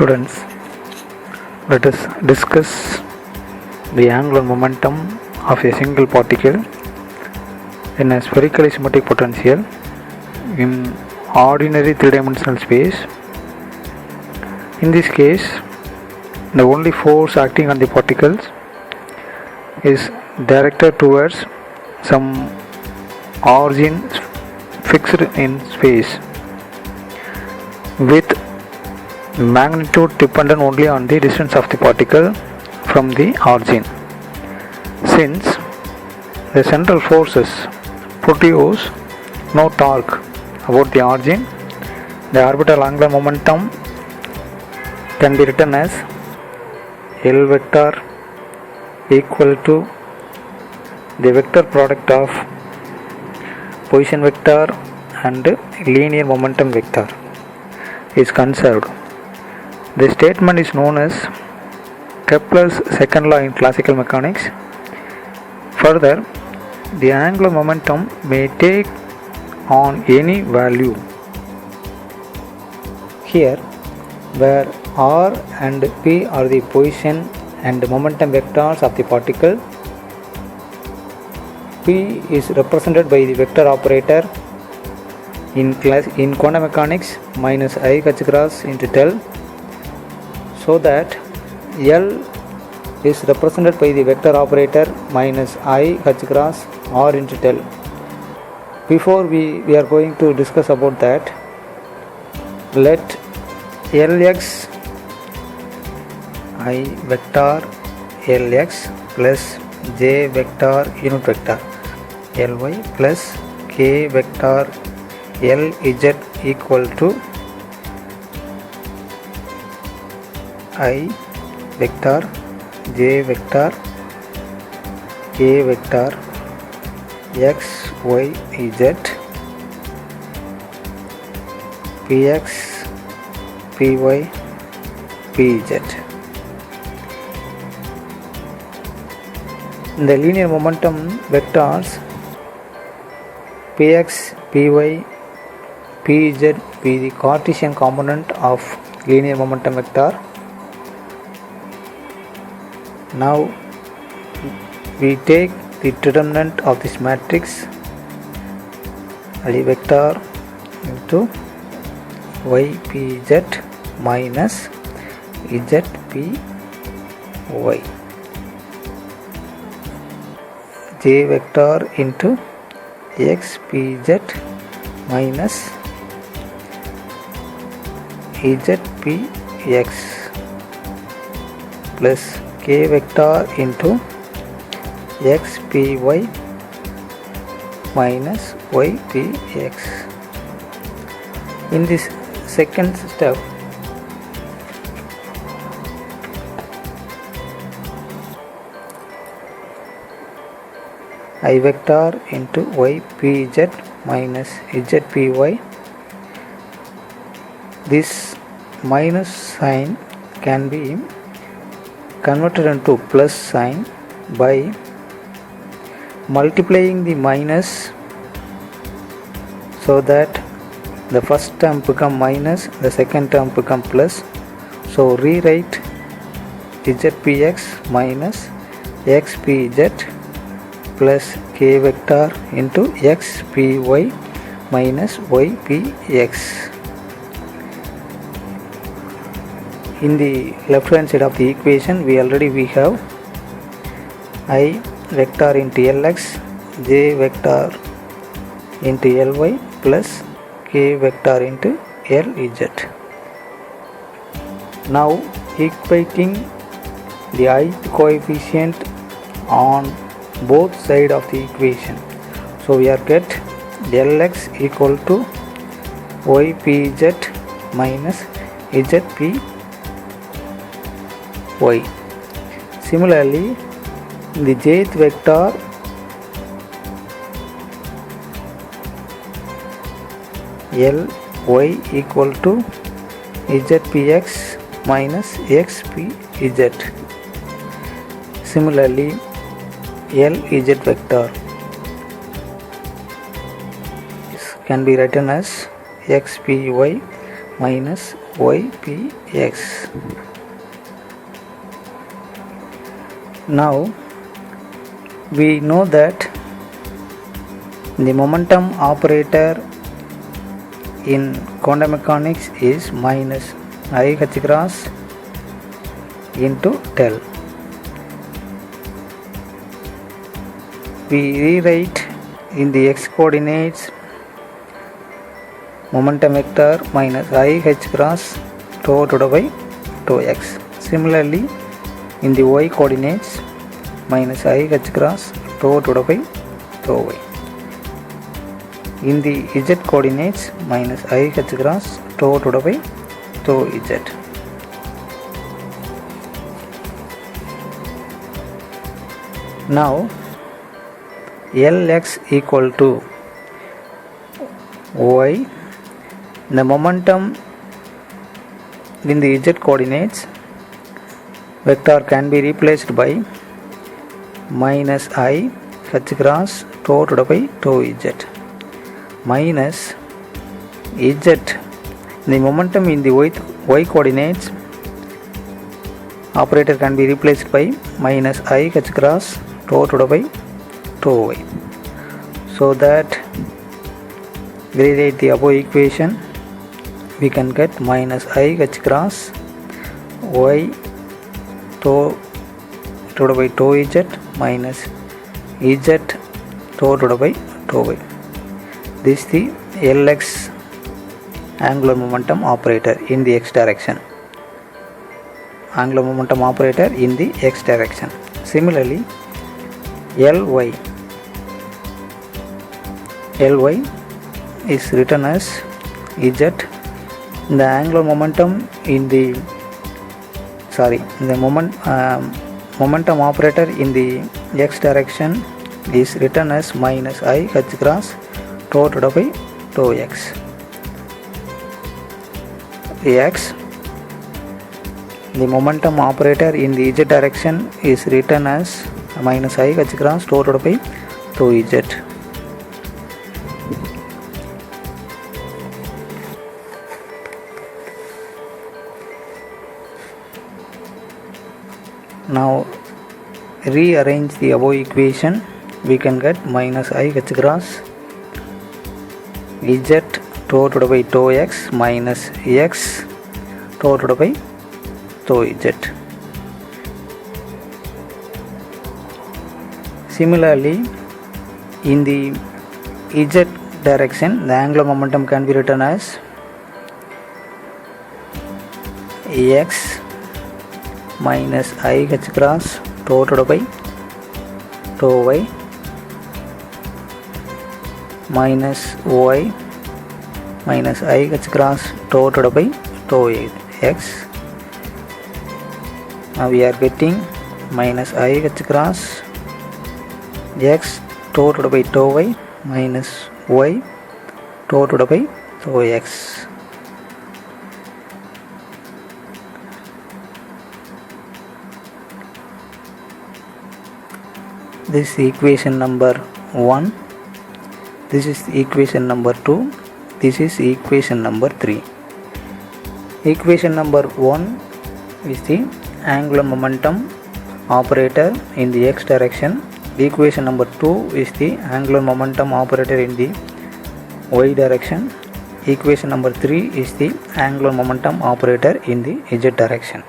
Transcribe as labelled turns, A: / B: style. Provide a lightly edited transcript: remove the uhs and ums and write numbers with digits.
A: Students, let us discuss the angular momentum of a single particle in a spherically symmetric potential in ordinary three-dimensional space. In this case, the only force acting on the particles is directed towards some origin fixed in space with magnitude dependent only on the distance of the particle from the origin. Since the central forces produce no torque about the origin, the orbital angular momentum can be written as L vector equal to the vector product of position vector and linear momentum vector is conserved. The statement is known as Kepler's second law in classical mechanics. Further, the angular momentum may take on any value. Here, where r and p are the position and momentum vectors of the particle, p is represented by the vector operator in quantum mechanics minus I h cross into del, so that L is represented by the vector operator minus I h cross r into del. Before we are going to discuss about that, let Lx I vector Lx plus j vector unit vector Ly plus k vector Lz equal to I vector j vector k vector x y z px py pz. The linear momentum vectors px py pz be the Cartesian component of linear momentum vector. Now we take the determinant of this matrix I vector into ypz minus zpy, j vector into xpz minus zpx plus k vector into xpy minus ypx. In this second step, I vector into ypz minus zpy, this minus sign can be converted into plus sign by multiplying the minus, so that the first term become minus, the second term become plus. So rewrite zpx minus xpz plus k vector into xpy minus ypx. In the left hand side of the equation, we have I vector into Lx, j vector into Ly plus k vector into Lz. Now equating the ith coefficient on both sides of the equation, so we are get Lx equal to ypz minus zpy. Similarly, the jth vector Ly equal to zpx minus xpz. Similarly, Lz vector can be written as xpy minus ypx. Now we know that the momentum operator in quantum mechanics is minus I h cross into del. We rewrite in the x coordinates momentum vector minus I h cross tau divided by tau x. Similarly, in the y coordinates minus I h cross tau divided by tau y. In the z coordinates minus I h cross tau divided by tau z. Now Lx equal to y, the momentum in the z coordinates vector can be replaced by minus I h cross tau divided by tau z minus z, the momentum in the y coordinates operator can be replaced by minus I h cross tau divided by tau y. So that we rewrite the above equation, we can get minus I h cross y tau divided by tau z minus z tau divided by tau y. This is the Lx angular momentum operator in the x direction. Angular momentum operator in the x direction. Similarly, Ly is written as z, the angular momentum in the momentum operator in the x direction is written as minus I h cross tau divided by tau x. The momentum operator in the z direction is written as minus I h cross tau divided by tau z. Now rearrange the above equation, we can get minus I h cross z tau divided by tau x minus x tau divided by tau z. Similarly, in the z direction, the angular momentum can be written as x minus I h cross tau divided by tau y minus y minus I h cross tau divided by tau x. Now we are getting minus I h cross x tau divided by tau y minus y tau divided by tau x. This is equation number 1, this is equation number 2, this is equation number 3. Equation number 1 is the angular momentum operator in the x direction. Equation number 2 is the angular momentum operator in the y direction. Equation number 3 is the angular momentum operator in the z direction.